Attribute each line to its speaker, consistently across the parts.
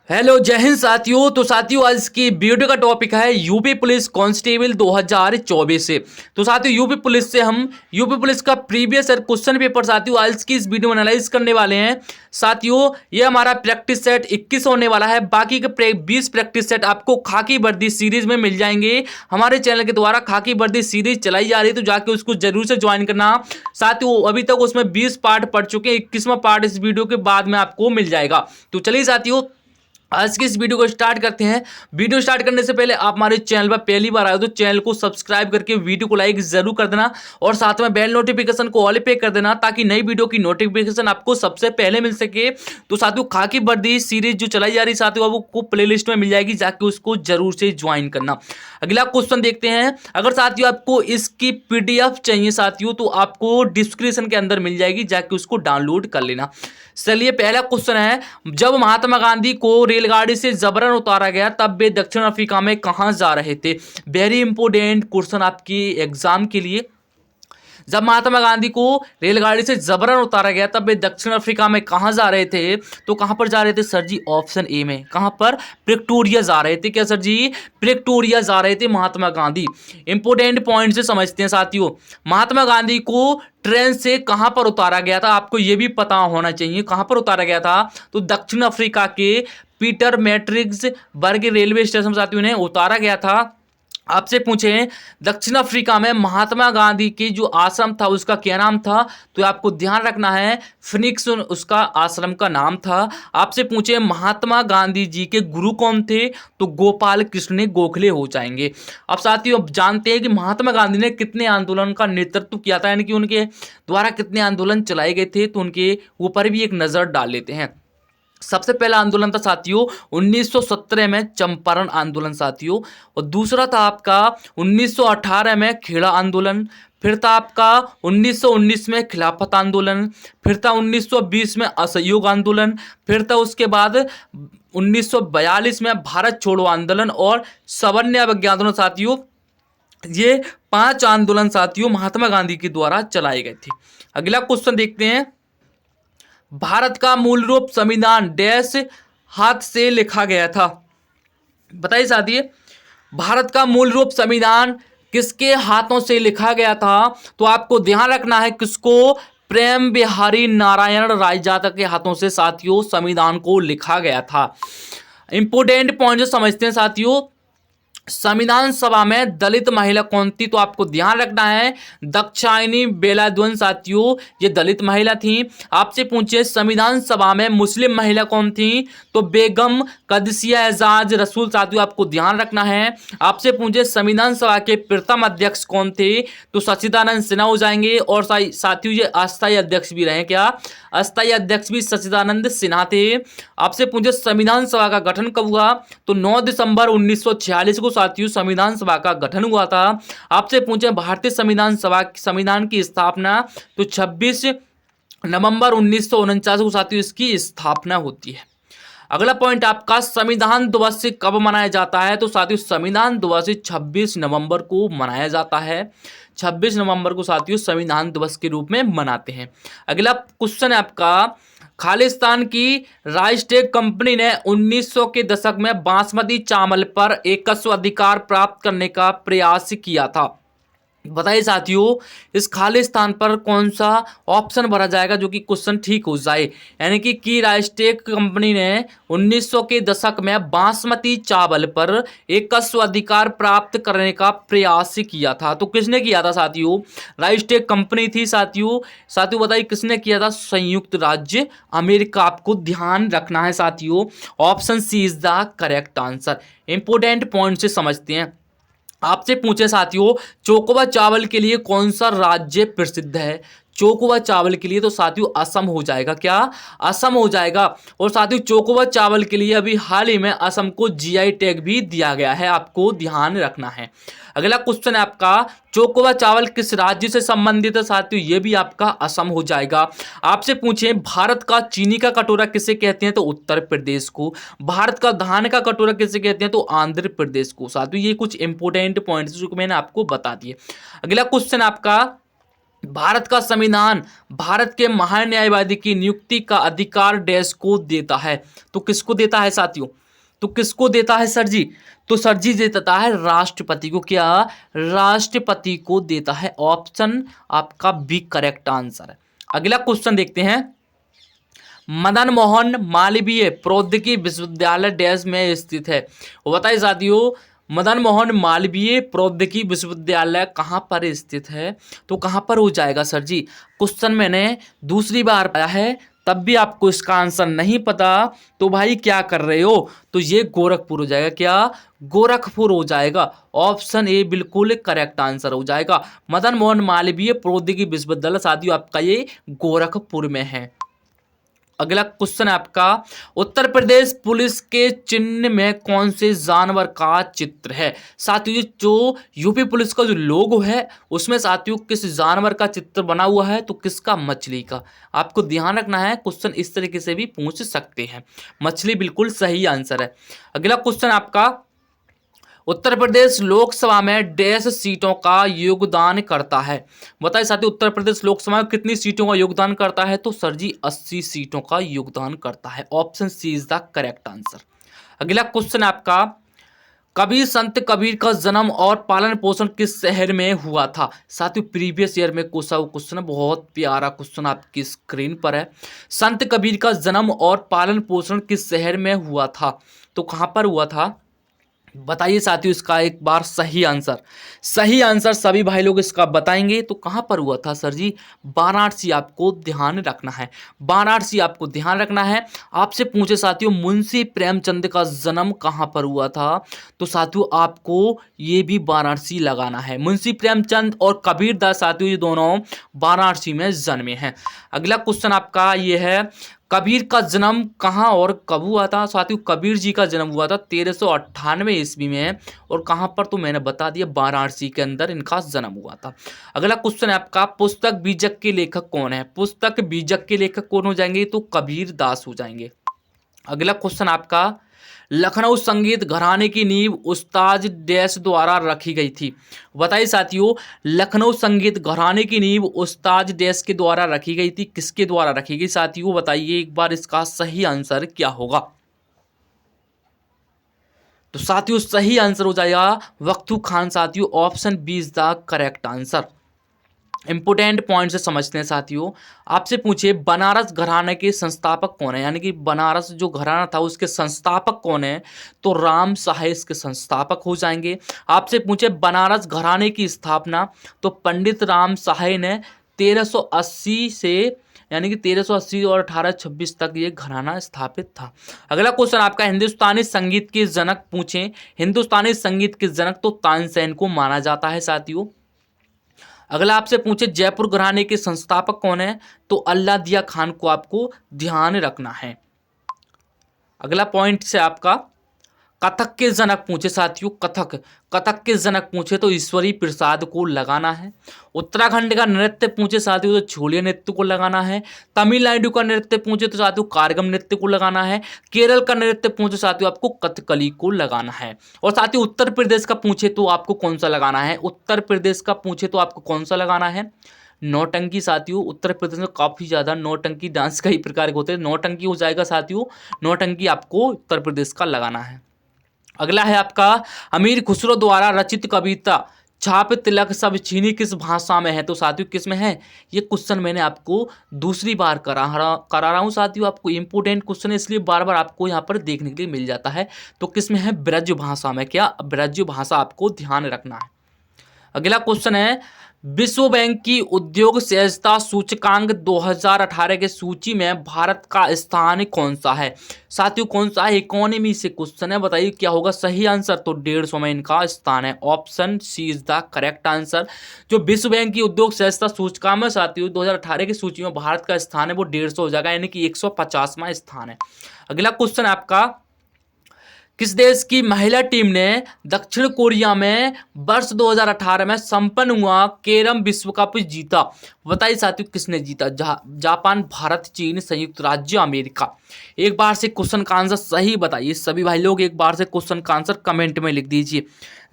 Speaker 1: Hello जय हिंद साथियों। तो साथियों आज की वीडियो का टॉपिक है यूपी पुलिस कांस्टेबल 2024 से। तो साथियों यूपी पुलिस का प्रीवियस ईयर क्वेश्चन पेपर साथियों आज की इस वीडियो में एनालाइज करने वाले हैं। साथियों ये हमारा प्रैक्टिस सेट 21 होने वाला है। बाकी के 20 प्रैक्टिस सेट आपको खाकी वर्दी सीरीज में मिल जाएंगे। हमारे चैनल के द्वारा खाकी वर्दी सीरीज चलाई जा रही है, तो जाके उसको जरूर से ज्वाइन करना। साथियों अभी तक उसमें 20 पार्ट पढ़ चुके हैं, 21वां पार्ट इस वीडियो के बाद में आपको मिल जाएगा। तो चलिए साथियों आज की इस वीडियो को स्टार्ट करते हैं। वीडियो स्टार्ट करने से पहले आप हमारे चैनल पर पहली बार आए हो तो चैनल को सब्सक्राइब करके वीडियो को लाइक जरूर कर देना और साथ में बेल नोटिफिकेशन को ऑल पे कर देना ताकि नई वीडियो की नोटिफिकेशन आपको सबसे पहले मिल सके। तो साथियों खाकी वर्दी सीरीज जो चलाई जा रही है साथियों आपको प्लेलिस्ट में मिल जाएगी, जाके उसको जरूर से ज्वाइन करना। अगला क्वेश्चन देखते हैं। अगर साथियों आपको इसकी पीडीएफ चाहिए साथियों तो आपको डिस्क्रिप्शन के अंदर मिल जाएगी, जाके उसको डाउनलोड कर लेना। चलिए पहला क्वेश्चन है, जब महात्मा गांधी को रेलगाड़ी से जबरन उतारा गया तब वे दक्षिण अफ्रीका में कहां जा रहे थे? वेरी इंपोर्टेंट क्वेश्चन आपकी एग्जाम के लिए। जब महात्मा गांधी को रेलगाड़ी से जबरन उतारा गया तब वे दक्षिण अफ्रीका में कहां जा रहे थे? तो कहां पर जा रहे थे सर जी? ऑप्शन ए में। कहां पर? प्रिक्टोरिया जा रहे थे। क्या सर जी? प्रिक्टोरिया जा रहे थे महात्मा गांधी। इंपोर्टेंट पॉइंट से समझते हैं साथियों। महात्मा गांधी को ट्रेन से कहां पर उतारा गया था? आपको यह भी पता होना चाहिए कहां पर उतारा गया था। तो दक्षिण अफ्रीका के पीटर मैट्रिक्स बर्ग रेलवे स्टेशन साथियों ने उतारा गया था। आपसे पूछें दक्षिण अफ्रीका में महात्मा गांधी की जो आश्रम था उसका क्या नाम था? तो आपको ध्यान रखना है फिनिक्स उसका आश्रम का नाम था। आपसे पूछें महात्मा गांधी जी के गुरु कौन थे? तो गोपाल कृष्ण गोखले हो जाएंगे। अब साथियों अब जानते हैं कि महात्मा गांधी ने कितने आंदोलन का नेतृत्व किया था, यानी कि उनके द्वारा कितने आंदोलन चलाए गए थे, तो उनके ऊपर भी एक नजर डाल लेते हैं। सबसे पहला आंदोलन था साथियों 1917 में चंपारण आंदोलन साथियों, और दूसरा था आपका 1918 में खेड़ा आंदोलन, फिर था आपका 1919 में खिलाफत आंदोलन, फिर था 1920 में असहयोग आंदोलन, फिर था उसके बाद 1942 में भारत छोड़ो आंदोलन और सवर्ण अवज्ञा आंदोलन साथियों। ये 5 आंदोलन साथियों महात्मा गांधी के द्वारा चलाए गए थे। अगला क्वेश्चन देखते हैं। भारत का मूल रूप संविधान डैश हाथ से लिखा गया था? बताइए साथियों भारत का मूल रूप संविधान किसके हाथों से लिखा गया था? तो आपको ध्यान रखना है किसको? प्रेम बिहारी नारायण रायजादा के हाथों से साथियों संविधान को लिखा गया था। इंपोर्टेंट पॉइंट जो समझते हैं साथियों, संविधान सभा में दलित महिला कौन थी? तो आपको ध्यान रखना है दाक्षायणी बेलाद्वन साथियों ये दलित महिला थी। आपसे पूछे संविधान सभा में मुस्लिम महिला कौन थी? तो बेगम कदसिया एजाज रसूल साथियों आपको ध्यान रखना है। आपसे पूछे संविधान सभा के प्रथम अध्यक्ष कौन थे? तो सच्चिदानंद सिन्हा हो जाएंगे। और साथियों ये अस्थायी अध्यक्ष भी रहे। क्या? अस्थायी अध्यक्ष भी सच्चिदानंद सिन्हा थे। आपसे पूछे संविधान सभा का गठन कब हुआ? तो 9 दिसंबर 1946 को साथियों संविधान सभा का गठन हुआ था। आपसे पूछे भारतीय संविधान की स्थापना? तो 26 नवंबर 1949 को साथियों इसकी स्थापना होती है। अगला पॉइंट आपका संविधान दिवस से कब मनाया जाता है? तो साथियों संविधान दिवस 26 नवंबर को मनाया जाता है। 26 नवंबर को साथियों संविधान दिवस के रूप में मनाते हैं। अगला क्वेश्चन है आपका, खालिस्तान की राष्ट्रीय कंपनी ने 1900 के दशक में बासमती चावल पर एकस्व अधिकार प्राप्त करने का प्रयास किया था। बताइए साथियों इस खालिस्तान पर कौन सा ऑप्शन भरा जाएगा जो कि क्वेश्चन ठीक हो जाए? यानी कि राष्ट्रीय कंपनी ने 1900 के दशक में बासमती चावल पर एकस्व अधिकार प्राप्त करने का प्रयास किया था। तो किसने किया था साथियों? राष्ट्रीय कंपनी थी साथियों। साथियों बताइए किसने किया था? संयुक्त राज्य अमेरिका। आपको ध्यान रखना है साथियों option C is the correct answer. Important point से समझते हैं। आपसे पूछे साथियों चोकोबा चावल के लिए कौन सा राज्य प्रसिद्ध है? चोकोबा चावल के लिए तो साथियों असम हो जाएगा। क्या? असम हो जाएगा। और साथियों चोकोबा चावल के लिए अभी हाल ही में असम को जीआई टैग भी दिया गया है, आपको ध्यान रखना है। अगला क्वेश्चन है आपका चोकोबा चावल किस राज्य से संबंधित है? साथियों ये भी आपका असम हो जाएगा। आपसे पूछे भारत का चीनी का कटोरा किसे कहते हैं? तो उत्तर प्रदेश को। भारत का धान का कटोरा किसे कहते हैं? तो आंध्र प्रदेश को। साथियों ये कुछ इंपोर्टेंट पॉइंट्स जो मैंने आपको बता दिए। अगला क्वेश्चन आपका भारत का संविधान भारत के महान न्यायवादी की नियुक्ति का अधिकार डैश को देता है। तो किसको देता है साथियों? तो किसको देता है सर जी? तो सर जी देता है राष्ट्रपति को। क्या? राष्ट्रपति को देता है। ऑप्शन आपका बी करेक्ट आंसर है। अगला क्वेश्चन देखते हैं। मदन मोहन मालवीय प्रौद्योगिकी विश्वविद्यालय डैश में स्थित है। बताइए साथियों, मदन मोहन मालवीय प्रौद्योगिकी विश्वविद्यालय कहाँ पर स्थित है? तो कहाँ पर हो जाएगा सर जी? क्वेश्चन मैंने दूसरी बार पाया है, तब भी आपको इसका आंसर नहीं पता तो भाई क्या कर रहे हो? तो ये गोरखपुर हो जाएगा। क्या? गोरखपुर हो जाएगा। ऑप्शन ए बिल्कुल करेक्ट आंसर हो जाएगा। मदन मोहन मालवीय प्रौद्योगिकी विश्वविद्यालय साथियों आपका ये गोरखपुर में है। अगला क्वेश्चन है आपका, उत्तर प्रदेश पुलिस के चिन्ह में कौन से जानवर का चित्र है? साथियों जो यूपी पुलिस का जो लोगो है उसमें साथियों किस जानवर का चित्र बना हुआ है? तो किसका? मछली का। आपको ध्यान रखना है, क्वेश्चन इस तरीके से भी पूछ सकते हैं। मछली बिल्कुल सही आंसर है। अगला क्वेश्चन आपका, उत्तर प्रदेश लोकसभा में डैश सीटों का योगदान करता है? बताइए साथियों, उत्तर प्रदेश लोकसभा में कितनी सीटों का योगदान करता है? तो सर जी 80 सीटों का योगदान करता है। Option C is the correct answer. अगला क्वेश्चन आपका, कबीर संत कबीर का जन्म और पालन पोषण किस शहर में हुआ था? साथियों प्रीवियस ईयर में क्वेश्चन, बहुत प्यारा क्वेश्चन आपकी स्क्रीन पर है। संत कबीर का जन्म और पालन पोषण किस शहर में हुआ था? तो कहां पर हुआ था? बताइए साथियों इसका एक बार सही आंसर। सही आंसर सभी भाई लोग इसका बताएंगे। तो कहां पर हुआ था सर जी? वाराणसी आपको ध्यान रखना है। वाराणसी आपको ध्यान रखना है। आपसे पूछे साथियों मुंशी प्रेमचंद का जन्म कहां पर हुआ था? तो साथियों आपको ये भी वाराणसी लगाना है। मुंशी प्रेमचंद और कबीरदास साथियों ये दोनों वाराणसी में जन्मे हैं। अगला क्वेश्चन आपका ये है, कबीर का जन्म कहाँ और कब हुआ था? साथियों कबीर जी का जन्म हुआ था 1398 ईस्वी में। और कहाँ पर? तो मैंने बता दिया, वाराणसी के अंदर इनका जन्म हुआ था। अगला क्वेश्चन है आपका, पुस्तक बीजक के लेखक कौन है? पुस्तक बीजक के लेखक कौन हो जाएंगे? तो कबीर दास हो जाएंगे। अगला क्वेश्चन आपका, लखनऊ संगीत घराने की नींव उस्ताद डैश द्वारा रखी गई थी? बताइए साथियों, लखनऊ संगीत घराने की नींव उस्ताद डैश के द्वारा रखी गई थी। किसके द्वारा रखी गई साथियों? बताइए एक बार इसका सही आंसर क्या होगा? तो साथियों सही आंसर हो जाएगा वख्तू खान साथियों। Option B is the correct answer. Important point से समझते हैं साथियों। आपसे पूछे बनारस घराने के संस्थापक कौन है? यानी कि बनारस जो घराना था उसके संस्थापक कौन है? तो राम शाह इसके संस्थापक हो जाएंगे। आपसे पूछे बनारस घराने की स्थापना, तो पंडित राम शाह ने 1380 से, यानी कि 1380 और 1826 तक ये घराना स्थापित था। अगला क्वेश्चन आपका, हिंदुस्तानी संगीत के जनक पूछे। हिंदुस्तानी संगीत के जनक तो तानसेन को माना जाता है साथियों। अगला आपसे पूछे जयपुर घराने के संस्थापक कौन है? तो अल्लादिया खान को आपको ध्यान रखना है। अगला पॉइंट से आपका, कथक के जनक पूछे साथियों। कथक के जनक पूछे तो ईश्वरी प्रसाद को लगाना है। उत्तराखंड का नृत्य पूछे साथियों तो छोलिया नृत्य को लगाना है। तमिलनाडु का नृत्य पूछे तो साथियों कारगम नृत्य को लगाना है। केरल का नृत्य पूछे साथियों आपको कथकली को लगाना है। और साथियों उत्तर प्रदेश का पूछे तो आपको कौन सा लगाना है? उत्तर प्रदेश का पूछे तो आपको कौन सा लगाना है? नौटंकी साथियों। उत्तर प्रदेश में काफ़ी ज़्यादा नौटंकी डांस कई प्रकार के होते हैं, नौटंकी हो जाएगा साथियों। नौटंकी आपको उत्तर प्रदेश का लगाना है। अगला है आपका, अमीर खुसरो द्वारा रचित कविता छाप तिलक सब छीनी किस भाषा में है? तो साथियों किस में है? ये क्वेश्चन मैंने आपको दूसरी बार करा रहा हूँ साथियों। आपको इंपोर्टेंट क्वेश्चन है इसलिए बार बार आपको यहाँ पर देखने के लिए मिल जाता है। तो किस में है? ब्रज भाषा में। क्या? ब्रज भाषा आपको ध्यान रखना है। अगला क्वेश्चन है, विश्व बैंक की उद्योग सहजता सूचकांक 2018 के सूची में भारत का स्थान कौन सा है? साथियों कौन सा है? इकोनॉमी से क्वेश्चन है, बताइए क्या होगा सही आंसर? तो 150 में इनका स्थान है। Option C is the correct answer. जो विश्व बैंक की उद्योग सहजता सूचकांक में साथियों 2018 की सूची में भारत का स्थान है वो 150 हो जाएगा, यानी कि 150वां स्थान है। अगला क्वेश्चन आपका, किस देश की महिला टीम ने दक्षिण कोरिया में वर्ष 2018 में संपन्न हुआ कैरम विश्व कप जीता? बताइए साथियों, किसने जीता? जापान, भारत, चीन, संयुक्त राज्य अमेरिका। एक बार से क्वेश्चन का आंसर सही बताइए सभी भाई लोग, एक बार से क्वेश्चन का आंसर कमेंट में लिख दीजिए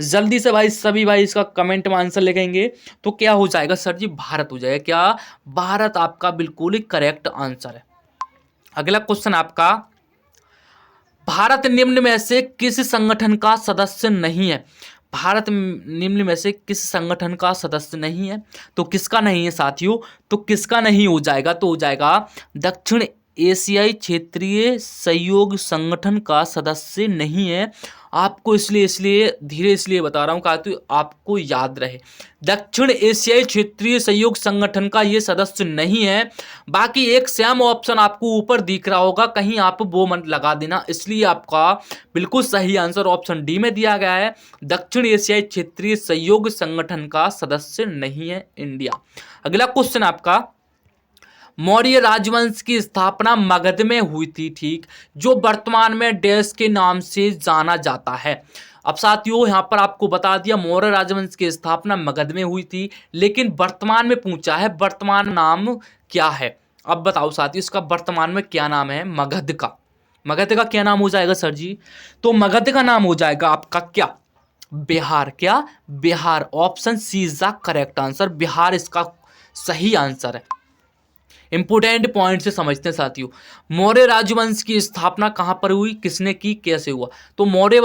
Speaker 1: जल्दी से भाई। सभी भाई इसका कमेंट में आंसर लिखेंगे तो क्या हो जाएगा सर जी? भारत हो जाएगा। क्या? भारत आपका बिल्कुल ही करेक्ट आंसर है। अगला क्वेश्चन आपका, भारत निम्न में से किस संगठन का सदस्य नहीं है? भारत निम्न में से किस संगठन का सदस्य नहीं है? तो किसका नहीं है साथियों? तो किसका नहीं हो जाएगा? तो हो जाएगा दक्षिण एशियाई क्षेत्रीय सहयोग संगठन का सदस्य नहीं है। आपको इसलिए धीरे इसलिए बता रहा हूँ ताकि आपको याद रहे। दक्षिण एशियाई क्षेत्रीय सहयोग संगठन का ये सदस्य नहीं है। बाकी एक सेम ऑप्शन आपको ऊपर दिख रहा होगा, कहीं आप वो मत लगा देना, इसलिए आपका बिल्कुल सही आंसर ऑप्शन डी में दिया गया है। दक्षिण एशियाई क्षेत्रीय सहयोग संगठन का सदस्य नहीं है इंडिया। अगला क्वेश्चन आपका, मौर्य राजवंश की स्थापना मगध में हुई थी, ठीक, जो वर्तमान में डैश के नाम से जाना जाता है। अब साथियों यहाँ पर आपको बता दिया मौर्य राजवंश की स्थापना मगध में हुई थी, लेकिन वर्तमान में पूछा है वर्तमान नाम क्या है। अब बताओ साथियों इसका वर्तमान में क्या नाम है? मगध का। मगध का क्या नाम हो जाएगा सर जी? तो मगध का नाम हो जाएगा आपका क्या? बिहार। क्या? Bihar. Option C is the correct answer. Bihar इसका सही आंसर है। इंपोर्टेंट पॉइंट से समझते हैं साथियों। मौर्य राजवंश की स्थापना कहां पर हुई, किसने की, कैसे हुआ? तो मौर्य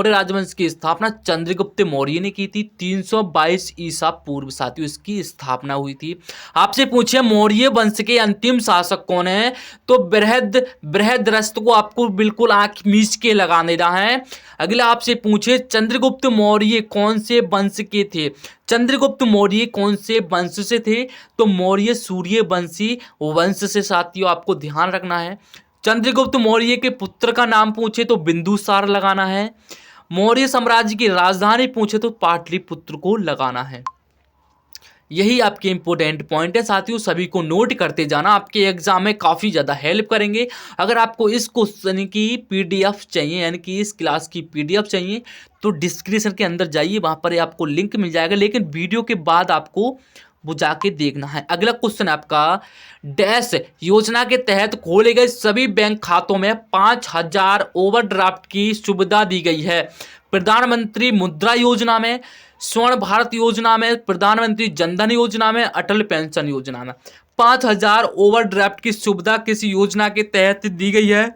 Speaker 1: राजवंश की स्थापना चंद्रगुप्त मौर्य ने की थी। 322 ईसा पूर्व साथियों इसकी स्थापना हुई थी। आपसे पूछे मौर्य वंश के अंतिम शासक कौन है? तो बृहद्रथ को आपको बिल्कुल आंख मीच के लगा देना है। अगला आपसे पूछे चंद्रगुप्त मौर्य कौन से वंश के थे? चंद्रगुप्त मौर्य कौन से वंश से थे? तो मौर्य सूर्यवंशी वंश से साथियों आपको ध्यान रखना है। चंद्रगुप्त मौर्य के पुत्र का नाम पूछे तो बिंदुसार लगाना है। मौर्य साम्राज्य की राजधानी पूछे तो पाटलिपुत्र को लगाना है। यही आपके इंपोर्टेंट पॉइंट है साथियों, सभी को नोट करते जाना, आपके एग्जाम में काफ़ी ज़्यादा हेल्प करेंगे। अगर आपको इस क्वेश्चन की पीडीएफ चाहिए, यानी कि इस क्लास की पीडीएफ चाहिए, तो डिस्क्रिप्शन के अंदर जाइए, वहाँ पर आपको लिंक मिल जाएगा, लेकिन वीडियो के बाद आपको वो जाके देखना है। अगला क्वेश्चन आपका, डैश योजना के तहत खोले गए सभी बैंक खातों में 5000 ओवरड्राफ्ट की सुविधा दी गई है। प्रधानमंत्री मुद्रा योजना में, स्वर्ण भारत योजना में, प्रधानमंत्री जनधन योजना में, अटल पेंशन योजना में 5000 ओवरड्राफ्ट की सुविधा किस योजना के तहत दी गई है?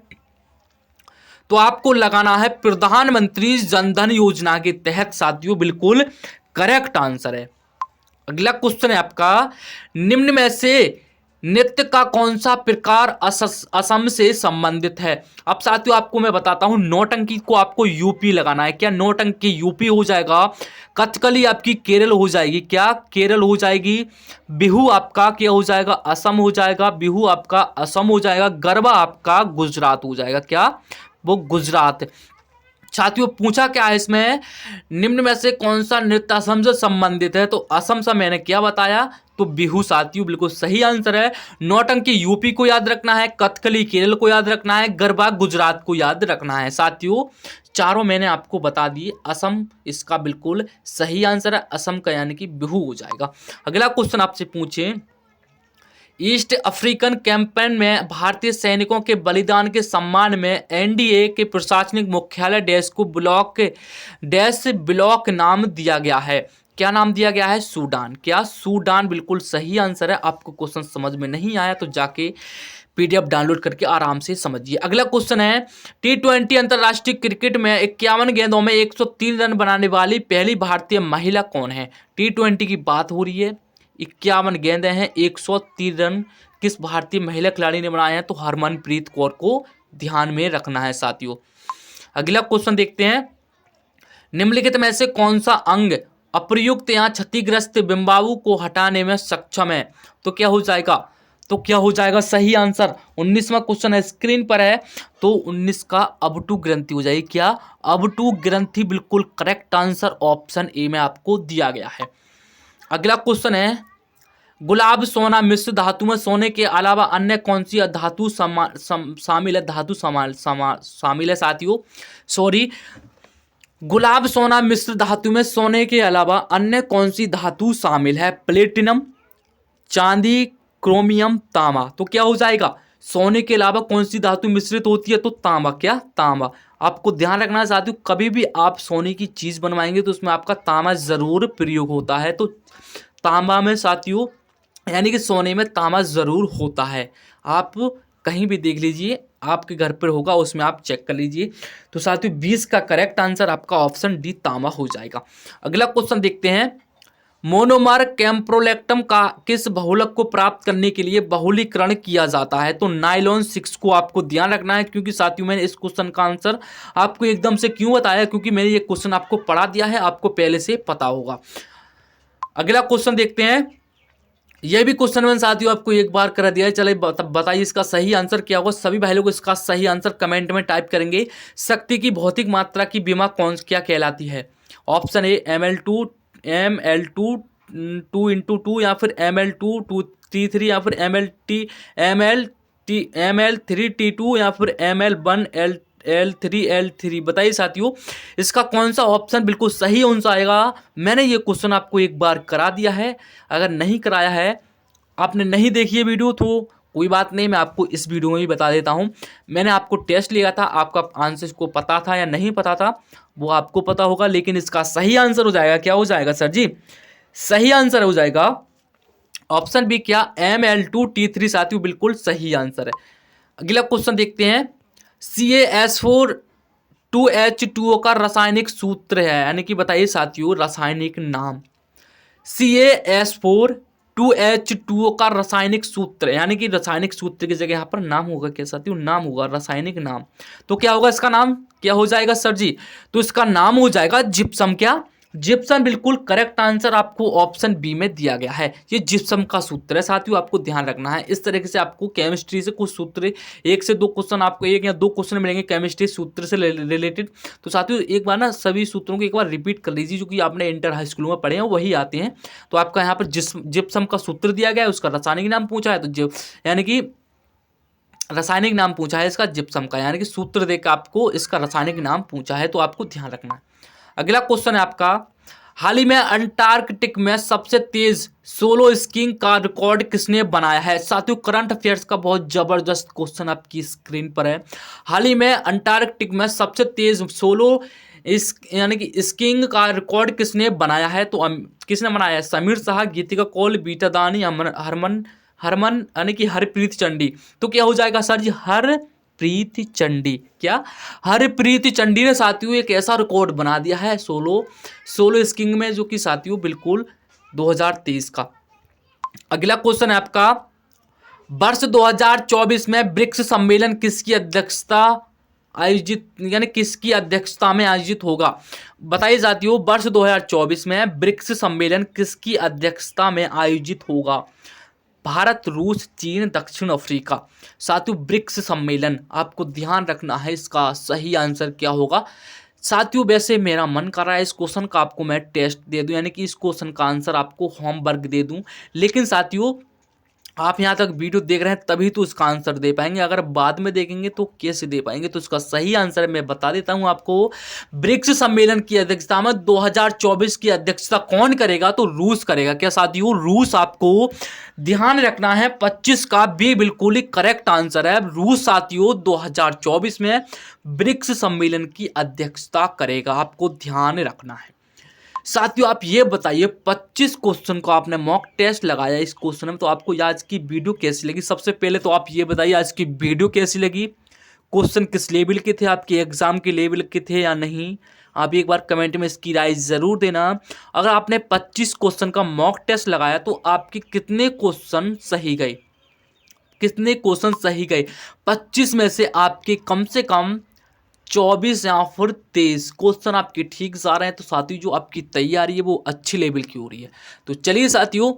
Speaker 1: तो आपको लगाना है प्रधानमंत्री जनधन योजना के तहत साथियों, बिल्कुल करेक्ट आंसर है। अगला क्वेश्चन है आपका, निम्न में से नृत्य का कौन सा प्रकार असम से संबंधित है? अब साथियों आपको मैं बताता हूं, नौटंकी को आपको यूपी लगाना है। क्या? नौटंकी यूपी हो जाएगा। कथकली आपकी केरल हो जाएगी। क्या? केरल हो जाएगी। बिहू आपका क्या हो जाएगा? असम हो जाएगा। बिहू आपका असम हो जाएगा। गरबा आपका गुजरात हो जाएगा। क्या? वो गुजरात। साथियों पूछा क्या है इसमें, निम्न में से कौन सा नृत्य असम से संबंधित है? तो असम से मैंने क्या बताया? तो बिहू साथियों बिल्कुल सही आंसर है। नौटंकी यूपी को याद रखना है, कथकली केरल को याद रखना है, गरबा गुजरात को याद रखना है। साथियों चारों मैंने आपको बता दिए, असम इसका बिल्कुल सही आंसर है। असम का यानी कि बिहू हो जाएगा। अगला क्वेश्चन आपसे पूछे, ईस्ट अफ्रीकन कैंपेन में भारतीय सैनिकों के बलिदान के सम्मान में एनडीए के प्रशासनिक मुख्यालय डैश को ब्लॉक नाम दिया गया है। क्या नाम दिया गया है? सूडान। क्या? सूडान बिल्कुल सही आंसर है। आपको क्वेश्चन समझ में नहीं आया तो जाके पीडीएफ डाउनलोड करके आराम से समझिए। अगला क्वेश्चन है, T20 अंतर्राष्ट्रीय क्रिकेट में 51 गेंदों में 103 रन बनाने वाली पहली भारतीय महिला कौन है? T20 की बात हो रही है, 51 गेंदें हैं, 103 रन किस भारतीय महिला खिलाड़ी ने बनाए हैं? तो हरमनप्रीत कौर को ध्यान में रखना है साथियों। अगला क्वेश्चन देखते हैं, निम्नलिखित में से कौन सा अंग अप्रयुक्त या क्षतिग्रस्त बिंबाणु को हटाने में सक्षम है? तो क्या हो जाएगा? तो क्या हो जाएगा सही आंसर? 19वां क्वेश्चन है स्क्रीन पर है, तो 19 का अबटू ग्रंथि हो जाएगी। क्या? अबटू ग्रंथि बिल्कुल करेक्ट आंसर ऑप्शन ए में आपको दिया गया है। अगला क्वेश्चन है, गुलाब सोना मिश्र धातु में सोने के अलावा अन्य कौन सी धातु शामिल है? धातु शामिल है साथियों। सॉरी, गुलाब सोना मिश्र धातु में सोने के अलावा अन्य कौन सी धातु शामिल है? प्लेटिनम, चांदी, क्रोमियम, तांबा। तो क्या हो जाएगा? सोने के अलावा कौन सी धातु मिश्रित होती है? तो तांबा। क्या? तांबा। आपको ध्यान रखना है साथियों, कभी भी आप सोने की चीज बनवाएंगे तो उसमें आपका तांबा जरूर प्रयोग होता है। तो तांबा में साथियों, यानी कि सोने में तांबा जरूर होता है। आप कहीं भी देख लीजिए, आपके घर पर होगा, उसमें आप चेक कर लीजिए। तो साथियों 20 का करेक्ट आंसर आपका ऑप्शन डी तांबा हो जाएगा। अगला क्वेश्चन देखते हैं। मोनोमर कैम्प्रोलेक्टम का किस बहुलक को प्राप्त करने के लिए बहुलीकरण किया जाता है? तो नाइलॉन 6 को आपको ध्यान रखना है, क्योंकि साथियों मैंने इस क्वेश्चन का आंसर आपको एकदम से क्यों बताया, क्योंकि मैंने ये क्वेश्चन आपको पढ़ा दिया है, आपको पहले से पता होगा। अगला क्वेश्चन देखते हैं। यह भी क्वेश्चन मैंने साथियों आपको एक बार करा दिया है। चलिए बताइए इसका सही आंसर क्या होगा। सभी भाई लोग इसका सही आंसर कमेंट में टाइप करेंगे। शक्ति की भौतिक मात्रा की विमा क्या कहलाती है? ऑप्शन ए ml2 2 या फिर ml2 2T3 या फिर ml3T2 या फिर ml1L3 बताइए साथियों, इसका कौन सा ऑप्शन बिल्कुल सही आंसर आएगा। मैंने ये क्वेश्चन आपको एक बार करा दिया है। अगर नहीं कराया है, आपने नहीं देखी है वीडियो, तो कोई बात नहीं, मैं आपको इस वीडियो में भी बता देता हूं। मैंने आपको टेस्ट लिया था, आपका आंसर को पता था या नहीं पता था वो आपको पता होगा, लेकिन इसका सही आंसर हो जाएगा, क्या हो जाएगा सर जी? सही आंसर हो जाएगा ऑप्शन बी, क्या? ml2T3 साथियों बिल्कुल सही आंसर है। अगला क्वेश्चन देखते हैं। CaS4 2H2O का रासायनिक सूत्र है, यानी कि बताइए साथियों रासायनिक नाम। CaS4 2H2O का रासायनिक सूत्र, यानी कि रासायनिक सूत्र की जगह यहाँ पर नाम होगा क्या साथियों? नाम होगा, रासायनिक नाम। तो क्या होगा इसका नाम? क्या हो जाएगा सर जी? तो इसका नाम हो जाएगा जिप्सम। क्या? जिप्सम बिल्कुल करेक्ट आंसर आपको ऑप्शन बी में दिया गया है। ये जिप्सम का सूत्र है साथियों, आपको ध्यान रखना है। इस तरीके से आपको केमिस्ट्री से कुछ सूत्र, एक से दो क्वेश्चन, आपको एक या दो क्वेश्चन मिलेंगे केमिस्ट्री सूत्र से रिलेटेड। तो साथियों एक बार ना सभी सूत्रों को एक बार रिपीट कर लीजिए, जो कि आपने इंटर हाई स्कूल में पढ़े हैं वही आते हैं। तो आपका यहाँ पर जिप्सम का सूत्र दिया गया है, उसका रासायनिक नाम पूछा है, तो यानी कि रासायनिक नाम पूछा है इसका जिप्सम का, यानी कि सूत्र देकर आपको इसका रासायनिक नाम पूछा है, तो आपको ध्यान रखना है। अगला क्वेश्चन है आपका। हाल ही में अंटार्कटिक में सबसे तेज सोलो स्कीइंग का रिकॉर्ड किसने बनाया है? साथियों करंट अफेयर्स का बहुत जबरदस्त क्वेश्चन आपकी स्क्रीन पर है। हाल ही में अंटार्कटिक में सबसे तेज सोलो यानी कि स्कीइंग का रिकॉर्ड किसने बनाया है? तो किसने बनाया है? समीर शाह, गीतिका कौल, बीटा दानी, हरमन यानी कि हरप्रीत चंडी। तो क्या हो जाएगा सर जी? हरप्रीत चंडी। क्या? हरप्रीत चंडी ने साथियों एक ऐसा रिकॉर्ड बना दिया है सोलो स्कीइंग में, जो कि साथियों बिल्कुल 2023 का। अगला क्वेश्चन है आपका। वर्ष 2024 में ब्रिक्स सम्मेलन किसकी अध्यक्षता आयोजित, यानी किसकी अध्यक्षता में आयोजित होगा? बताइए साथियों वर्ष 2024 में ब्रिक्स सम्मेलन किसकी अध्यक्षता में आयोजित होगा? भारत, रूस, चीन, दक्षिण अफ्रीका। साथियों ब्रिक्स सम्मेलन, आपको ध्यान रखना है इसका सही आंसर क्या होगा। साथियों वैसे मेरा मन कर रहा है इस क्वेश्चन का आपको मैं टेस्ट दे दूं, यानी कि इस क्वेश्चन का आंसर आपको होमवर्क दे दूं, लेकिन साथियों आप यहाँ तक वीडियो देख रहे हैं तभी तो इसका आंसर दे पाएंगे, अगर बाद में देखेंगे तो कैसे दे पाएंगे। तो इसका सही आंसर मैं बता देता हूँ आपको। ब्रिक्स सम्मेलन की अध्यक्षता में 2024 की अध्यक्षता कौन करेगा? तो रूस करेगा। क्या साथियों? रूस। आपको ध्यान रखना है 25 का भी बिल्कुल ही करेक्ट आंसर है। रूस साथियों 2024 में ब्रिक्स सम्मेलन की अध्यक्षता करेगा, आपको ध्यान रखना है। साथियों आप ये बताइए 25 क्वेश्चन को आपने मॉक टेस्ट लगाया इस क्वेश्चन में, तो आपको आज की वीडियो कैसी लगी? सबसे पहले तो आप ये बताइए आज की वीडियो कैसी लगी, क्वेश्चन किस लेवल के थे, आपके एग्जाम के लेवल के थे या नहीं? आप एक बार कमेंट में इसकी राय जरूर देना। अगर आपने 25 क्वेश्चन का मॉक टेस्ट लगाया तो आपके कितने क्वेश्चन सही गए? कितने क्वेश्चन सही गए? 25 में से आपके कम से कम 24 या फिर 23 क्वेश्चन आपके ठीक जा रहे हैं। तो साथियों जो आपकी तैयारी है वो अच्छी लेवल की हो रही है। तो चलिए साथियों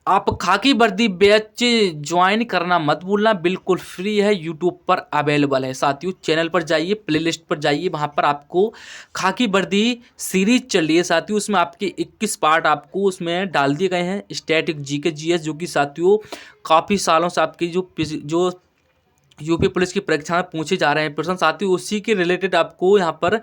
Speaker 1: आप खाकी वर्दी बैच ज्वाइन करना मत भूलना, बिल्कुल फ्री है, यूट्यूब पर अवेलेबल है साथियों। चैनल पर जाइए, प्लेलिस्ट पर जाइए, वहाँ पर आपको खाकी वर्दी सीरीज चल रही है साथियों। उसमें आपके 21 पार्ट आपको उसमें डाल दिए गए हैं, स्टैटिक जीके जीएस, जो कि साथियों काफ़ी सालों से आपकी जो यूपी पुलिस की परीक्षा में पूछे जा रहे हैं प्रश्न साथियों, उसी के रिलेटेड आपको यहाँ पर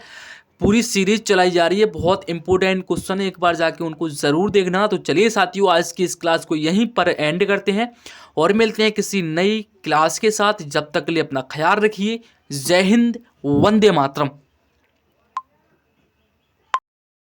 Speaker 1: पूरी सीरीज चलाई जा रही है। बहुत इंपॉर्टेंट क्वेश्चन है, एक बार जाके उनको ज़रूर देखना। तो चलिए साथियों, आज की इस क्लास को यहीं पर एंड करते हैं और मिलते हैं किसी नई क्लास के साथ। जब तक के लिए अपना ख्याल रखिए। जय हिंद, वंदे मातरम।